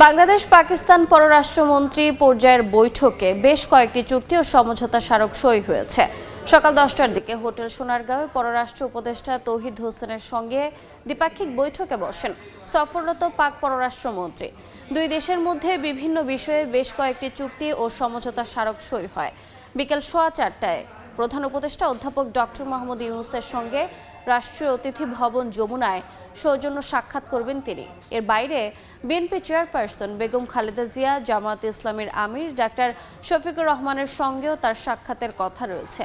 বাংলাদেশ পাকিস্তান পররাষ্ট্রমন্ত্রী পর্যায়ের বৈঠকে বেশ কয়েকটি চুক্তি ও সমঝোতা স্মারক সই হয়েছে। সকাল 10টার দিকে হোটেল সোনারগাঁওয়ে পররাষ্ট্র উপদেষ্টা তৌহিদ হোসেনের সঙ্গে দ্বিপাক্ষিক বৈঠকে বসেন সফররত পাক পররাষ্ট্রমন্ত্রী। দুই দেশের মধ্যে বিভিন্ন বিষয়ে বেশ কয়েকটি চুক্তি ও সমঝোতা স্মারক সই হয়। বিকেল 4:15টায় প্রধান উপদেষ্টা অধ্যাপক ডক্টর মোহাম্মদ ইউনূসের সঙ্গে রাষ্ট্রীয় অতিথি ভবন যমুনায় সৌজন্য সাক্ষাৎ করবেন তিনি। এর বাইরে বিএনপি চেয়ারপারসন বেগম খালেদা জিয়া, জামায়াত ইসলামীর আমির ডাক্তার শফিকুর রহমানের সঙ্গেও তার সাক্ষাতের কথা রয়েছে।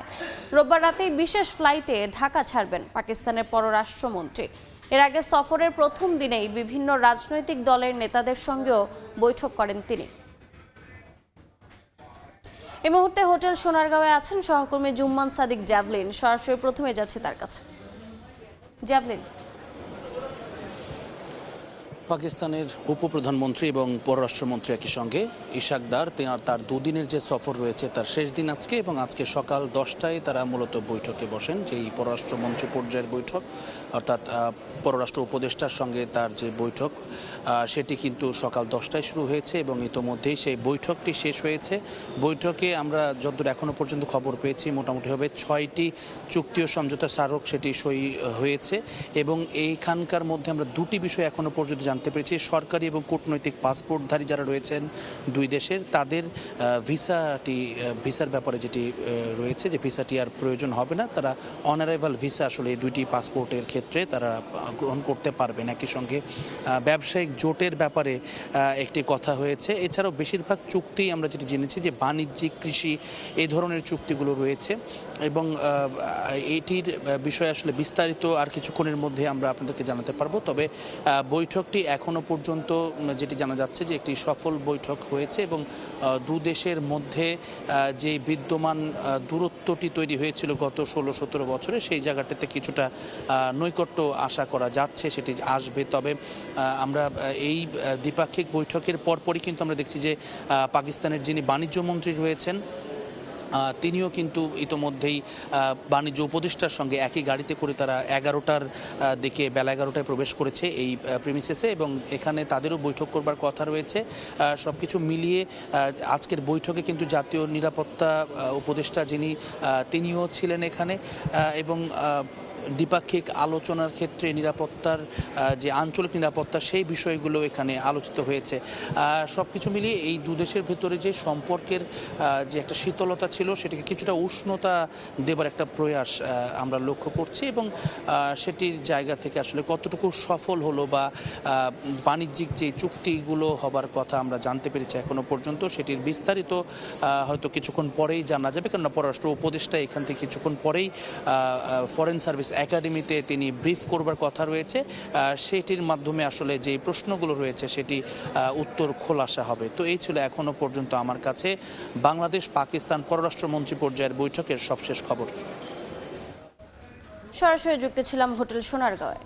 রোববার রাতেই বিশেষ ফ্লাইটে ঢাকা ছাড়বেন পাকিস্তানের পররাষ্ট্রমন্ত্রী। এর আগে সফরের প্রথম দিনেই বিভিন্ন রাজনৈতিক দলের নেতাদের সঙ্গেও বৈঠক করেন তিনি। এই মুহূর্তে হোটেল সোনারগাঁওয়ে আছেন সহকর্মী জুম্মান সাদিক জ্যাভলিন। সরাসরি প্রথমে যাচ্ছে তার কাছে। জ্যাভলিন, পাকিস্তানের উপপ্রধানমন্ত্রী এবং পররাষ্ট্রমন্ত্রী একই সঙ্গে ইশাক দার তার দুদিনের যে সফর রয়েছে তার শেষ দিন আজকে, এবং আজকে সকাল 10টায় তারা মূলত বৈঠকে বসেন। যেই পররাষ্ট্রমন্ত্রী পর্যায়ের বৈঠক, অর্থাৎ পররাষ্ট্র উপদেষ্টার সঙ্গে তার যে বৈঠক, সেটি কিন্তু সকাল 10টায় শুরু হয়েছে এবং ইতোমধ্যেই সেই বৈঠকটি শেষ হয়েছে। বৈঠকে আমরা যতদূর এখনও পর্যন্ত খবর পেয়েছি মোটামুটিভাবে 6টি চুক্তি ও সমঝোতা স্মারক সেটি সই হয়েছে, এবং এইখানকার মধ্যে আমরা দুটি বিষয় এখনও পর্যন্ত জানতে পেরেছি। সরকারি এবং কূটনৈতিক পাসপোর্টধারী যারা রয়েছেন দুই দেশের, তাদের ভিসার ব্যাপারে যেটি রয়েছে যে ভিসাটি আর প্রয়োজন হবে না, তারা অন অ্যারাইভাল ভিসা আসলে এই দুইটি পাসপোর্টের ক্ষেত্রে তারা গ্রহণ করতে পারবেন। একই সঙ্গে ব্যবসায়িক জোটের ব্যাপারে একটি কথা হয়েছে। এছাড়াও বেশিরভাগ চুক্তি আমরা যেটি জেনেছি যে বাণিজ্যিক, কৃষি এই ধরনের চুক্তিগুলো রয়েছে, এবং এটির বিষয়ে আসলে বিস্তারিত আর কিছুক্ষণের মধ্যে আমরা আপনাদেরকে জানাতে পারবো। তবে বৈঠকটি এখনও পর্যন্ত যেটি জানা যাচ্ছে যে একটি সফল বৈঠক হয়েছে, এবং দু দেশের মধ্যে যে বিদ্যমান দূরত্বটি তৈরি হয়েছিল গত 16-17 বছরে, সেই জায়গাটাতে কিছুটা নৈকট্য আশা করা যাচ্ছে, সেটি আসবে। তবে আমরা এই দ্বিপাক্ষিক বৈঠকের পরপরই কিন্তু আমরা দেখছি যে পাকিস্তানের যিনি বাণিজ্য মন্ত্রী রয়েছেন তিনিও কিন্তু ইতোমধ্যেই বাণিজ্য উপদেষ্টার সঙ্গে একই গাড়িতে করে তারা বেলা 11টায় প্রবেশ করেছে এই প্রিমিসেসে, এবং এখানে তাদেরও বৈঠক করবার কথা রয়েছে। সব কিছু মিলিয়ে আজকের বৈঠকে কিন্তু জাতীয় নিরাপত্তা উপদেষ্টা তিনিও ছিলেন এখানে, এবং দ্বিপাক্ষিক আলোচনার ক্ষেত্রে নিরাপত্তার যে আঞ্চলিক নিরাপত্তা সেই বিষয়গুলো এখানে আলোচিত হয়েছে। সব কিছু মিলিয়ে এই দুদেশের ভেতরে যে সম্পর্কের যে একটা শীতলতা ছিল সেটিকে কিছুটা উষ্ণতা দেবার একটা প্রয়াস আমরা লক্ষ্য করছি, এবং সেটির জায়গা থেকে আসলে কতটুকু সফল হলো বা বাণিজ্যিক যে চুক্তিগুলো হবার কথা আমরা জানতে পেরেছি এখনো পর্যন্ত, সেটির বিস্তারিত হয়তো কিছুক্ষণ পরেই জানা যাবে। কেননা পররাষ্ট্র উপদেষ্টা এখান থেকে কিছুক্ষণ পরেই ফরেন সার্ভিস একাডেমিতে তিনি ব্রিফ করবার কথা রয়েছে। সেটির মাধ্যমে আসলে যে প্রশ্নগুলো রয়েছে সেটি উত্তর খোলাসা হবে। তো এই ছিল এখনো পর্যন্ত আমার কাছে বাংলাদেশ পাকিস্তান পররাষ্ট্রমন্ত্রী পর্যায়ের বৈঠকের সবশেষ খবর। সরাসরি যুক্ত ছিলাম হোটেল সোনারগাঁওয়ে।